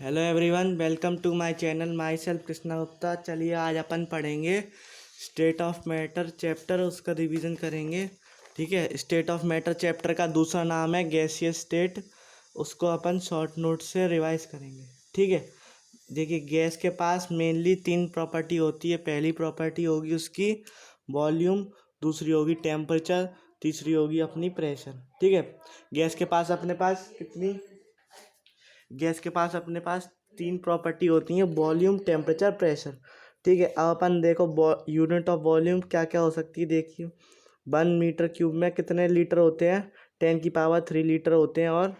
Hello everyone, welcome to my channel. Myself Krishna Gupta. चलिए आज अपन पढ़ेंगे स्टेट ऑफ मैटर चैप्टर, उसका रिवीजन करेंगे। ठीक है, स्टेट ऑफ मैटर चैप्टर का दूसरा नाम है गैसियस स्टेट। उसको अपन शॉर्ट नोट से रिवाइज करेंगे। ठीक है, देखिए गैस के पास मेनली तीन प्रॉपर्टी होती है। पहली प्रॉपर्टी होगी उसकी वॉल्यूम, दूसरी होगी टेम्परेचर, तीसरी होगी अपनी प्रेशर। ठीक है, गैस के पास अपने पास कितनी गैस के पास अपने पास तीन प्रॉपर्टी होती हैं, वॉल्यूम, टेम्परेचर, प्रेशर। ठीक है, अब अपन देखो यूनिट ऑफ वॉल्यूम क्या क्या हो सकती है। देखिए 1 मीटर क्यूब में कितने लीटर होते हैं, 10⁻³ लीटर होते हैं, और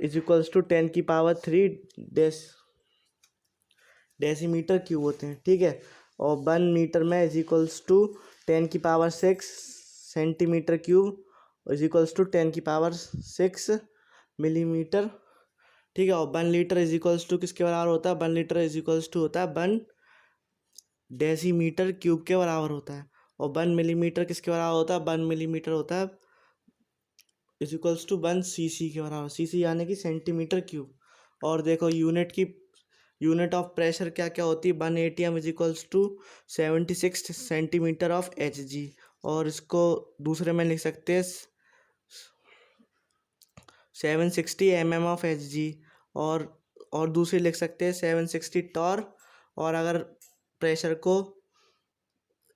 is equals to 10⁻³ decimetre cube होते हैं। ठीक है, और 1 मीटर में is equals to 10⁻6 centimetre cube is equals to 10⁻6 millimetre. ठीक है, और 1 लीटर इज इक्वल्स टू किसके बराबर होता है, 1 लीटर इज इक्वल्स टू होता है 1 डेसीमीटर क्यूब के बराबर होता है। और 1 मिलीमीटर किसके बराबर होता है, 1 मिलीमीटर होता है इज इक्वल्स टू 1 सीसी के बराबर, सीसी यानी कि सेंटीमीटर क्यूब। और देखो यूनिट ऑफ प्रेशर क्या क्या होती है, 1 atm is equals to 76 centimetre of Hg। और इसको दूसरे में लिख सकते हैं 760 mm ऑफ Hg। और दूसरी लिख सकते हैं 760 टॉर। और अगर प्रेशर को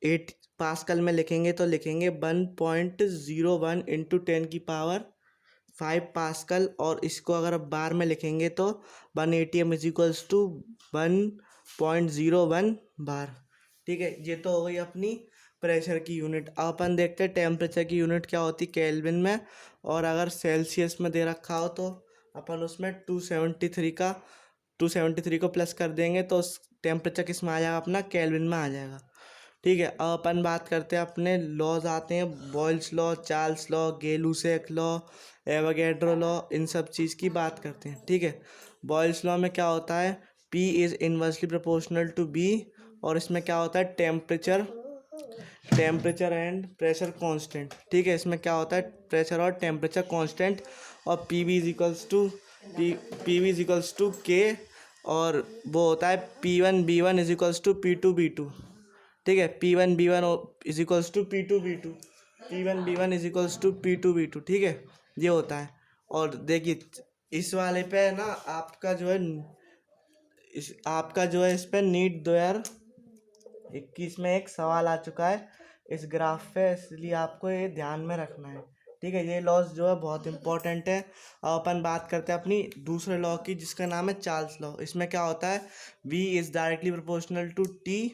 8 पास्कल में लिखेंगे तो लिखेंगे 1.01 इंटू 10⁵ पास्कल। और इसको अगर बार में लिखेंगे तो 1 atm इज इक्वल्स टू 1.01 बार। ठीक है, ये तो हो गई अपनी प्रेशर की यूनिट। अब अपन देखते हैं टेम्परेचर की यूनिट क्या होती है केल्विन में। और अगर सेल्सियस में दे रखा हो तो अपन उसमें 273 को प्लस कर देंगे तो टेम्परेचर किस में आ जाएगा, अपना केल्विन में आ जाएगा। ठीक है, अब अपन बात करते हैं, अपने लॉज आते हैं, Boyle's law, Charles law, Gay Lussac law, Avogadro law, इन सब चीज़ की बात करते हैं। ठीक है, बॉयल्स लॉ में क्या होता है, P is inversely proportional to B। और इसमें क्या होता है, टेम्परेचर एंड प्रेशर कांस्टेंट। ठीक है, इसमें क्या होता है, प्रेशर और टेम्परेचर कांस्टेंट। और P V is equals to K. और वो होता है P1 B1 is equals to P2 B2। ठीक है, P1 B1 is equals to P2 B2, P1 B1 is equals to P2 B2। ठीक है, ये होता है। और देखिए इस वाले पे ना आपका जो है इस पे नीट 2021 में एक सवाल आ चुका है इस ग्राफ पे, इसलिए आपको ये ध्यान में रखना है। ठीक है, ये लॉज जो है बहुत इंपॉर्टेंट है। अब अपन बात करते हैं अपनी दूसरे लॉ की, जिसका नाम है चार्ल्स लॉ। इसमें क्या होता है, V is directly proportional to T।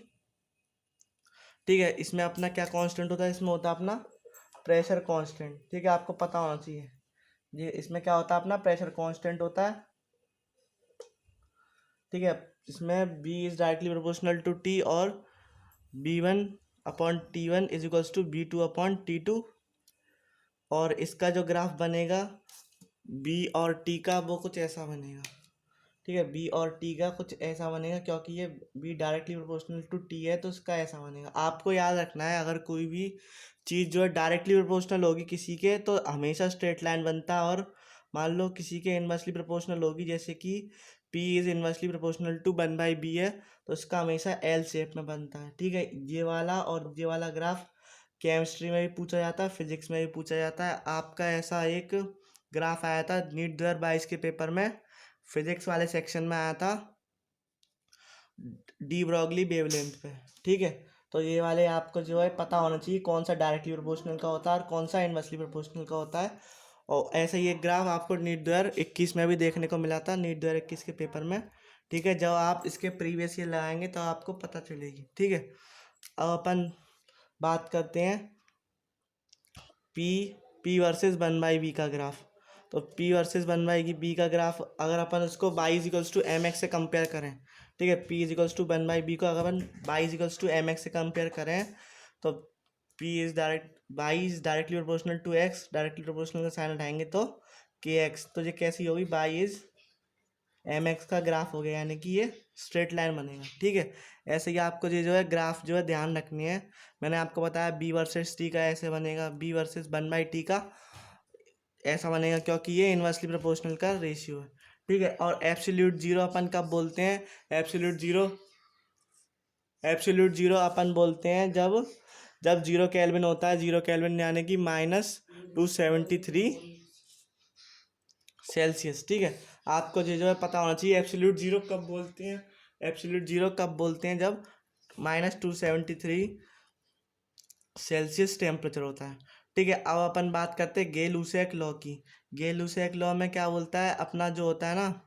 ठीक है, इसमें अपना क्या कांस्टेंट होता है, इसमें होता है अपना प्रेशर कांस्टेंट। ठीक है, आपको पता होना चाहिए ये इसमें क्या होता है, अपना प्रेशर कांस्टेंट होता है। ठीक है, इसमें B is directly proportional to T, और B1/T1 is equals to B2/T2। और इसका जो ग्राफ बनेगा B और T का, वो कुछ ऐसा बनेगा। ठीक है, B और T का कुछ ऐसा बनेगा, क्योंकि ये B directly proportional to T है तो इसका ऐसा बनेगा। आपको याद रखना है, अगर कोई भी चीज़ जो है डायरेक्टली प्रोपोर्शनल होगी किसी के तो हमेशा स्ट्रेट लाइन बनता है। और मान लो किसी के इनवर्सली प्रोपोर्शनल होगी, जैसे कि P is inversely proportional to 1/B है, तो इसका हमेशा L शेप में बनता है। ठीक है, ये वाला और ये वाला ग्राफ केमिस्ट्री में भी पूछा जाता है, फिजिक्स में भी पूछा जाता है। आपका ऐसा एक ग्राफ आया था नीट 2022 के पेपर में, फिजिक्स वाले सेक्शन में आया था, डी ब्रॉगली वेवलेंथ पे। ठीक है, तो ये वाले आपको जो है पता होना चाहिए कौन सा डायरेक्टली प्रोपोर्शनल का होता है और कौन सा इनवर्सली प्रोपोर्शनल का होता है। और ऐसा ही एक ग्राफ आपको नीट 2021 में भी देखने को मिला था, नीट 2021 के पेपर में। ठीक है, जब आप इसके प्रीवियस ईयर लगाएंगे तो आपको पता चलेगी। ठीक है, अब अपन बात करते हैं पी वर्सेस 1/B का ग्राफ। तो P वर्सेस 1/B का ग्राफ, अगर अपन उसको y=mx से कंपेयर करें, ठीक है, P=1/B को अगर अपन y=mx से कंपेयर करें तो y is directly proportional to x, directly proportional का साइन हटाएंगे तो kx। तो ये कैसी होगी, y=mx का ग्राफ हो गया, यानी कि ये स्ट्रेट लाइन बनेगा। ठीक है, ऐसे ही आपको ये जो है ग्राफ जो है ध्यान रखनी है। मैंने आपको बताया B वर्सेस T का ऐसे बनेगा, B वर्सेस 1/T का ऐसा बनेगा, क्योंकि ये इनवर्सली प्रोपोर्शनल का रेशियो है। ठीक है। और एब्सोल्यूट जीरो अपन कब बोलते हैं? एब्सोल्यूट जीरो अपन बोलते हैं जब जब 0 केल्विन होता है, 0 केल्विन यानी कि -273 सेल्सियस। ठीक है, आपको जो है पता होना चाहिए एब्सोल्यूट जीरो कब बोलते हैं। एब्सोल्यूट जीरो कब बोलते हैं? जब -273 सेल्सियस टेम्परेचर होता है। ठीक है, अब अपन बात करते हैं गे लुसेक लॉ की। गे लुसेक लॉ में क्या बोलता है? अपना जो होता है ना,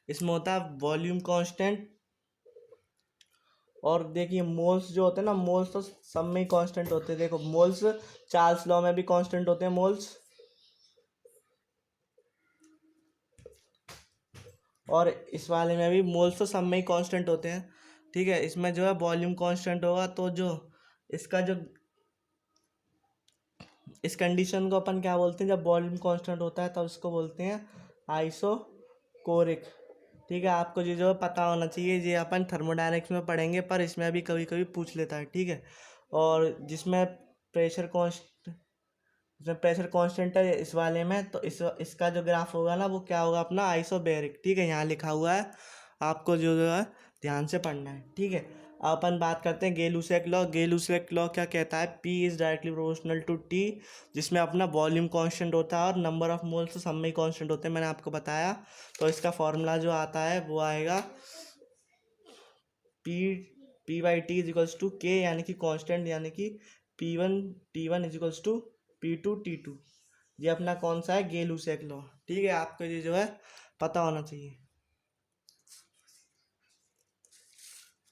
इसमें होता है वॉल्यूम कांस्टेंट, और देखिए मोल्स जो होते हैं ना, मोल्स तो सब में ही कांस्टेंट होते हैं। देखो मोल्स चार्ल्स लॉ में भी कांस्टेंट होते हैं मोल्स, और इस वाले में भी मोल्स तो सब में ही कांस्टेंट होते हैं। ठीक है, इसमें जो है वॉल्यूम कांस्टेंट होगा, तो जो इसका जो इस कंडीशन को अपन क्या बोलते हैं? जब वॉल्यूम कांस्टेंट होता है तब इसको बोलते हैं आइसोकोरिक। ठीक है, आपको ये जो पता होना चाहिए, ये अपन थर्मोडायनेमिक्स में पढ़ेंगे, पर इसमें भी कभी कभी पूछ लेता है। ठीक है, और प्रेशर कॉन्स्ट जिसमें प्रेशर कांस्टेंट है इस वाले में, तो इसका जो ग्राफ होगा ना, वो क्या होगा? अपना आइसोबैरिक। ठीक है, यहाँ लिखा हुआ है, आपको जो है ध्यान से पढ़ना है। ठीक है, अब अपन बात करते हैं गे लुसेक लॉ। गे लुसेक लॉ क्या कहता है? P is directly proportional to T, जिसमें अपना वॉल्यूम कांस्टेंट होता है और नंबर ऑफ मोल्स तो सब में ही कांस्टेंट होते हैं, मैंने आपको बताया। तो इसका फॉर्मूला जो आता है वो आएगा P/T is equals to K, यानी कि कांस्टेंट, यानी कि P1 is equals to P2 ये अपना कौन सा है? गे लुसेक लॉ। ठीक है, आपको ये जो है पता होना चाहिए।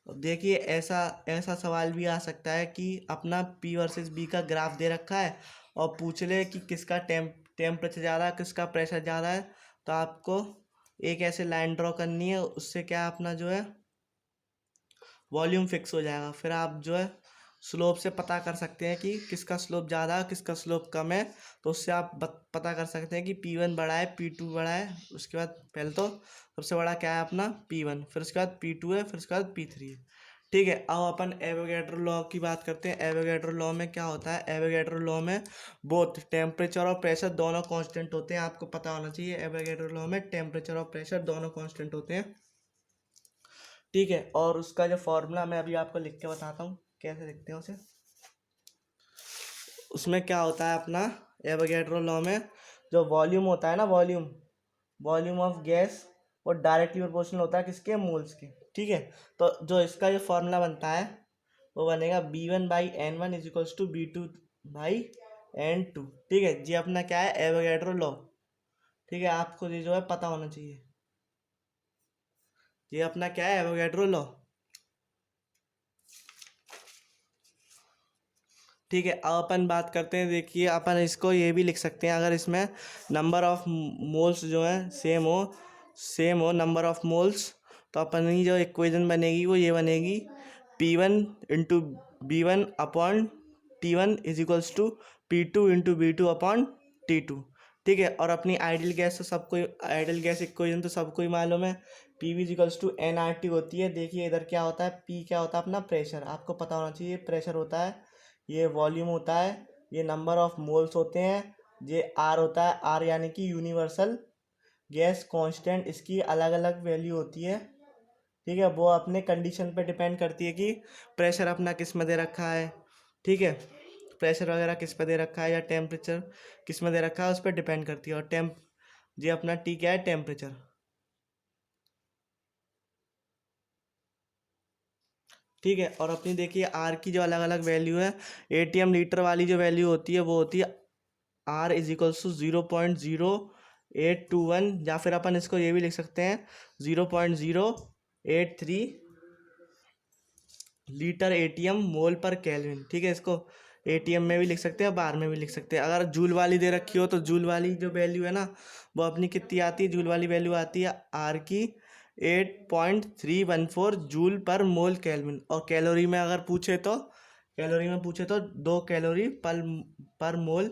अब देखिए ऐसा ऐसा सवाल भी आ सकता है कि अपना P वर्सेस B का ग्राफ दे रखा है और पूछ ले कि किसका टेम्परेचर ज़्यादा है, किसका प्रेशर ज़्यादा है। तो आपको एक ऐसे लाइन ड्रॉ करनी है, उससे क्या अपना जो है वॉल्यूम फिक्स हो जाएगा। फिर आप जो है स्लोप से पता कर सकते हैं कि किसका स्लोप ज़्यादा है, किसका स्लोप कम है। तो उससे आप पता कर सकते हैं कि P1 बड़ा है, P2 बड़ा है। उसके बाद पहले तो सबसे बड़ा क्या है? अपना P1, फिर उसके बाद P2 है, फिर उसके बाद P3 है। ठीक है, अब अपन एवोगैड्रो लॉ की बात करते हैं। एवोगैड्रो लॉ में क्या होता है? एवोगैड्रो लॉ में बोथ टेम्परेचर और प्रेशर दोनों कांस्टेंट होते हैं। आपको पता होना चाहिए एवोगैड्रो लॉ में टेम्परेचर और प्रेशर दोनों कांस्टेंट होते हैं। ठीक है, और उसका जो फॉर्मूला मैं अभी आपको लिख के बताता हूँ कैसे लिखते हैं उसे। उसमें क्या होता है अपना एवोगैड्रो लॉ में, जो वॉल्यूम होता है ना, वॉल्यूम ऑफ गैस, वो डायरेक्टली प्रोपोर्शनल होता है किसके? मोल्स के। ठीक है, तो जो इसका जो फॉर्मूला बनता है वो बनेगा B1/N1 is equals to B2/N2। ठीक है, ये अपना क्या है? Avogadro law. ठीक है, आपको ये जो है पता होना चाहिए, ये अपना क्या है? Avogadro law. ठीक है, अब अपन बात करते हैं। देखिए अपन इसको ये भी लिख सकते हैं, अगर इसमें नंबर ऑफ मोल्स जो है सेम हो नंबर ऑफ मोल्स, तो अपन की जो इक्वेशन बनेगी वो ये बनेगी P1/B1/T1 is equals to P2/B2/T2। ठीक है, और अपनी आइडियल गैस इक्वेशन तो सबको ही मालूम है, PV is equals to nRT होती है। देखिए इधर क्या होता है? P क्या होता है? अपना प्रेशर। आपको पता होना चाहिए प्रेशर होता है, ये वॉल्यूम होता है, ये नंबर ऑफ मोल्स होते हैं, ये आर होता है, आर यानी कि यूनिवर्सल गैस कांस्टेंट। इसकी अलग अलग वैल्यू होती है। ठीक है, वो अपने कंडीशन पे डिपेंड करती है कि प्रेशर अपना किस में दे रखा है। ठीक है, प्रेशर वगैरह किस पे दे रखा है या टेम्परेचर किस में दे रखा है, उस पर डिपेंड करती है। और ये अपना टी क्या है? टेम्परेचर। ठीक है, और अपनी देखिए आर की जो अलग अलग वैल्यू है, ATM लीटर वाली जो वैल्यू होती है वो होती है R इज इक्वल्स टू 0.0821, या फिर अपन इसको ये भी लिख सकते हैं 0.083 लीटर ATM मोल पर केल्विन। ठीक है, इसको ATM में भी लिख सकते हैं, बार में भी लिख सकते हैं। अगर जूल वाली दे रखी हो तो जूल वाली जो वैल्यू है ना, वो अपनी कितनी आती है? जूल वाली वैल्यू आती है R की 8.314 जूल पर मोल केल्विन। और कैलोरी में पूछे तो 2 कैलोरी पर मोल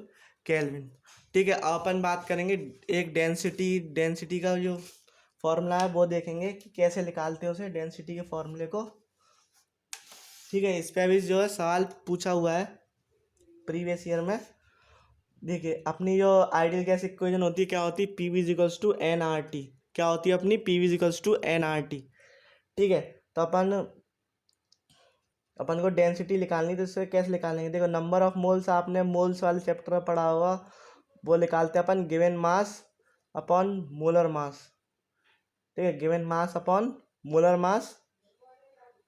केल्विन। ठीक है, अब अपन बात करेंगे एक डेंसिटी का जो फॉर्मूला है वो देखेंगे कि कैसे निकालते हैं उसे, डेंसिटी के फॉर्मूले को। ठीक है, इस पे भी जो है सवाल पूछा हुआ है प्रीवियस ईयर में। देखिए अपनी जो आइडियल गैस इक्वेशन होती है क्या होती है, P V is equals to N R T. क्या होती है अपनी, P V is equals to N R T. ठीक है, तो अपन को डेंसिटी निकालनी, तो इससे कैसे निकालेंगे, देखो नंबर ऑफ मोल्स आपने मोल्स वाले चैप्टर में पढ़ा होगा, वो निकालते हैं अपन given mass upon molar mass. ठीक है, given mass upon molar mass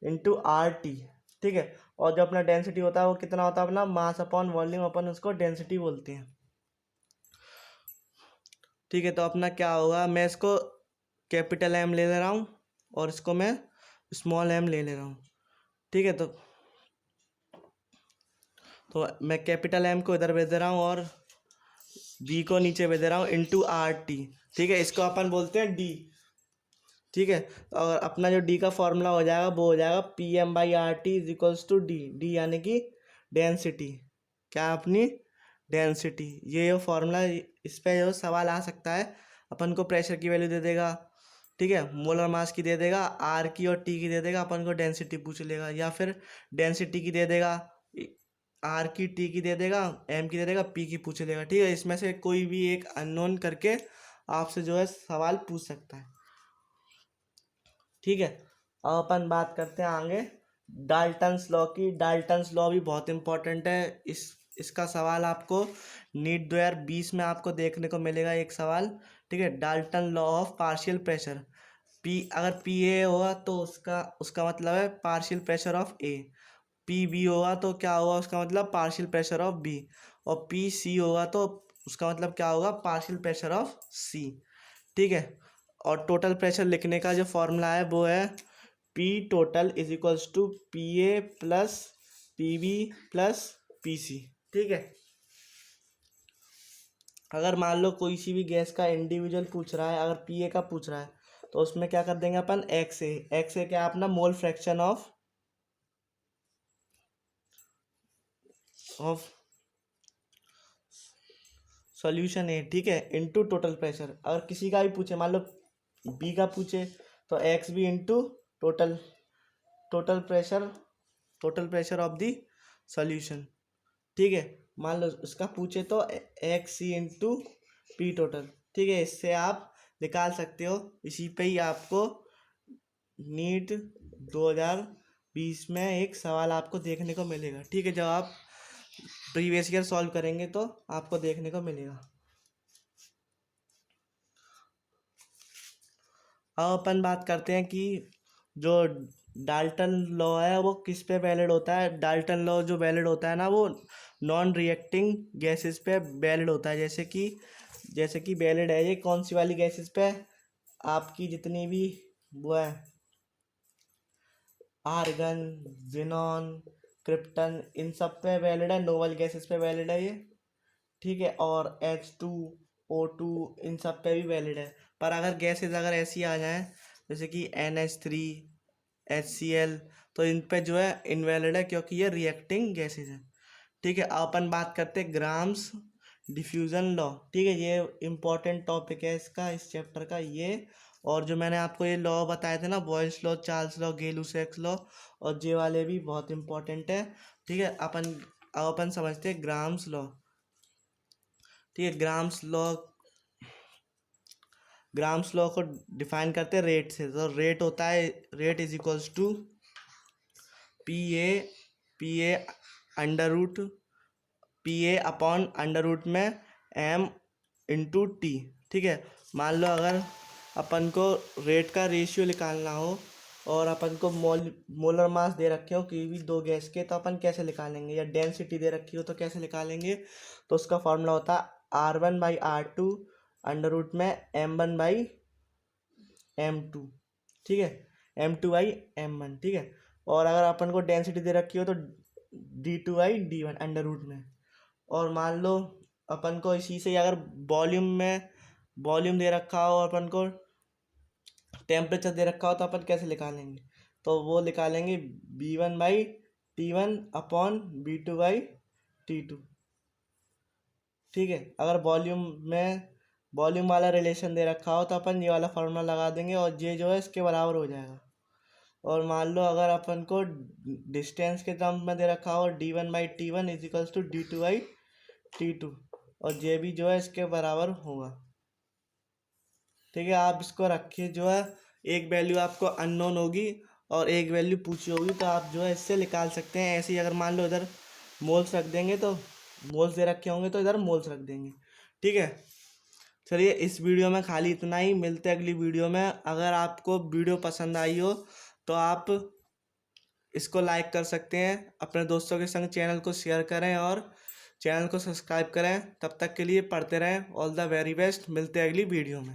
into R T. ठीक है, और जो अपना डेंसिटी होता है वो कितना होता है अपना, मास अपॉन वॉल्यूम, अपन उसको डेंसिटी बोलते हैं। ठीक है, तो अपना क्या होगा, मैं इसको कैपिटल एम ले रहा हूँ और इसको मैं स्मॉल एम ले रहा हूँ। ठीक है, तो मैं कैपिटल एम को इधर भेज दे रहा हूँ और बी को नीचे भेज दे रहा हूँ इंटू आर टी। ठीक है, इसको अपन बोलते हैं डी। ठीक है, और अपना जो डी का फॉर्मूला हो जाएगा वो हो जाएगा P M by R T is equals to D. D यानी कि डेंसिटी, क्या अपनी डेंसिटी। ये जो फॉर्मूला, इस पे जो सवाल आ सकता है, अपन को प्रेशर की वैल्यू दे देगा, ठीक है, मोलर मास की दे देगा, आर की और टी की दे देगा, अपन को डेंसिटी पूछ लेगा, या फिर डेंसिटी की दे देगा, आर की, टी की दे देगा, एम की दे देगा, पी की पूछ लेगा। ठीक है, इसमें से कोई भी एक अननोन करके आपसे जो है सवाल पूछ सकता है। ठीक है, अब अपन बात करते हैं आगे डाल्टन्स लॉ की। डाल्टन्स लॉ भी बहुत इंपॉर्टेंट है। इसका सवाल आपको नीट 2020 में आपको देखने को मिलेगा एक सवाल। ठीक है, Dalton law of partial pressure. P अगर पी ए होगा तो उसका उसका मतलब है partial pressure of A. P B होगा तो क्या होगा, उसका मतलब पार्शियल प्रेशर ऑफ बी। और पी सी होगा तो उसका मतलब क्या होगा, पार्शियल प्रेशर ऑफ सी। ठीक है, और टोटल प्रेशर लिखने का जो फॉर्मूला है वो है P total is equals to P A plus P B plus P C. ठीक है, अगर मान लो कोई सी भी गैस का इंडिविजुअल पूछ रहा है, अगर पी ए का पूछ रहा है, तो उसमें क्या कर देंगे अपन, एक्स ए। एक्स ए क्या है अपना, मोल फ्रैक्शन ऑफ सॉल्यूशन है। ठीक है, इनटू टोटल प्रेशर। अगर किसी का भी पूछे, मान लो बी का पूछे, तो X B into total total pressure total pressure of the solution. ठीक है, मान लो उसका पूछे तो X C into P total. ठीक है, इससे आप निकाल सकते हो। इसी पे ही आपको नीट 2020 में एक सवाल आपको देखने को मिलेगा। ठीक है, जब आप प्रीवियस ईयर सॉल्व करेंगे तो आपको देखने को मिलेगा। अब अपन बात करते हैं कि जो डाल्टन लॉ है वो किस पे वैलिड होता है। डाल्टन लॉ जो वैलिड होता है ना, वो नॉन रिएक्टिंग गैसेस पे वैलिड होता है। जैसे कि वैलिड है ये कौन सी वाली गैसेस पे, आपकी जितनी भी वो है, आर्गन, जिनॉन, क्रिप्टन, इन सब पे वैलिड है। नोबल गैसेस पे वैलिड है ये। ठीक है, और H2O2 इन सब पे भी वैलिड है। पर अगर गैसेस अगर ऐसी आ जाएं जैसे कि NH3, HCl, तो इन पे जो है इनवैलिड है, क्योंकि ये रिएक्टिंग गैसेस हैं। ठीक है, अब अपन बात करते हैं ग्राम्स डिफ्यूजन लॉ। ठीक है, ये इम्पोर्टेंट टॉपिक है इसका, इस चैप्टर का ये। और जो मैंने आपको ये लॉ बताए थे ना, बॉयल्स लॉ, चार्ल्स लॉ, गay-lussac लॉ, और ये वाले भी बहुत इंपॉर्टेंट है। ठीक है, अब अपन समझते हैं ग्राम्स लॉ। ठीक है, ग्राम्स लॉ को डिफाइन करते हैं रेट से। तो रेट होता है, rate is equals to P A under root P A upon under root में एम इंटू टी। ठीक है, मान लो अगर अपन को रेट का रेशियो निकालना हो और अपन को मोलर मास दे रखे हो कि भी दो गैस के, तो अपन कैसे निकालेंगे, या डेंसिटी दे रखी हो तो कैसे निकालेंगे। तो उसका फॉर्मूला होता है R1/R2 अंडर रूट में M1/M2। ठीक है, M2/M1। ठीक है, और अगर अपन को डेंसिटी दे रखी हो तो D2/D1 अंडर रूट में। और मान लो अपन को इसी से अगर वॉल्यूम दे रखा हो और अपन को टेम्परेचर दे रखा हो, तो अपन कैसे निकालेंगे, तो वो निकालेंगे B1/T1 अपॉन B2/T2। ठीक है, अगर वॉल्यूम वाला रिलेशन दे रखा हो तो अपन ये वाला फार्मूला लगा देंगे और ये जो है इसके बराबर हो जाएगा। और मान लो अगर अपन को डिस्टेंस के टर्म में दे रखा हो D1/T1 is equals to D2/T2, और जे भी जो है इसके बराबर होगा। ठीक है, आप इसको रखिए जो है, एक वैल्यू आपको अननोन होगी और एक वैल्यू पूछी होगी, तो आप जो है इससे निकाल सकते हैं। ऐसे ही अगर मान लो इधर मोल्स रख देंगे तो मोल्स दे रखे होंगे तो इधर मोल्स रख देंगे। ठीक है, चलिए इस वीडियो में खाली इतना ही, मिलते हैं अगली वीडियो में। अगर आपको वीडियो पसंद आई हो तो आप इसको लाइक कर सकते हैं, अपने दोस्तों के संग चैनल को शेयर करें और चैनल को सब्सक्राइब करें। तब तक के लिए पढ़ते रहें। ऑल द वेरी बेस्ट, मिलते हैं अगली वीडियो में।